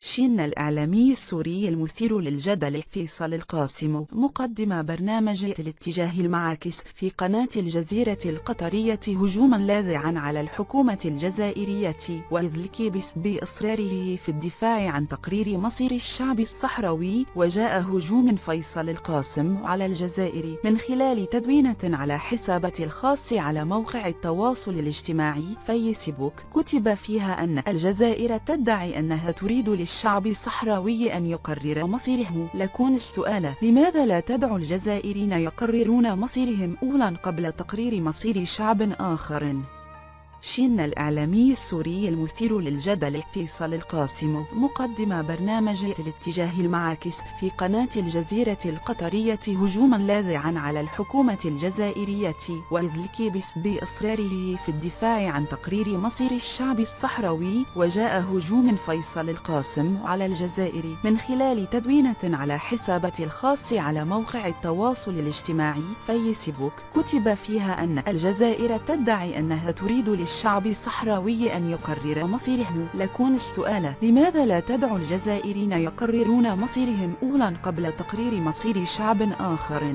شن الإعلامي السوري المثير للجدل فيصل القاسم مقدم برنامج الاتجاه المعاكس في قناة الجزيرة القطرية هجوما لاذعا على الحكومة الجزائرية وإذلك بإصراره في الدفاع عن تقرير مصير الشعب الصحراوي. وجاء هجوم فيصل القاسم على الجزائر من خلال تدوينة على حسابه الخاص على موقع التواصل الاجتماعي فيسبوك كتب فيها أن الجزائر تدعي أنها تريد الشعب الصحراوي أن يقرر مصيره. لكن السؤال: لماذا لا تدعو الجزائريين يقررون مصيرهم أولا قبل تقرير مصير شعب آخر؟ شن الإعلامي السوري المثير للجدل فيصل القاسم مقدم برنامج الاتجاه المعاكس في قناة الجزيرة القطرية هجوما لاذعا على الحكومة الجزائرية وإذلك بإصراره في الدفاع عن تقرير مصير الشعب الصحراوي. وجاء هجوم فيصل القاسم على الجزائر من خلال تدوينة على حسابه الخاص على موقع التواصل الاجتماعي فيسبوك كتب فيها أن الجزائر تدعي أنها تريد الشعب الصحراوي أن يقرر مصيره. لكن السؤال: لماذا لا تدعو الجزائريين يقررون مصيرهم أولا قبل تقرير مصير شعب آخر؟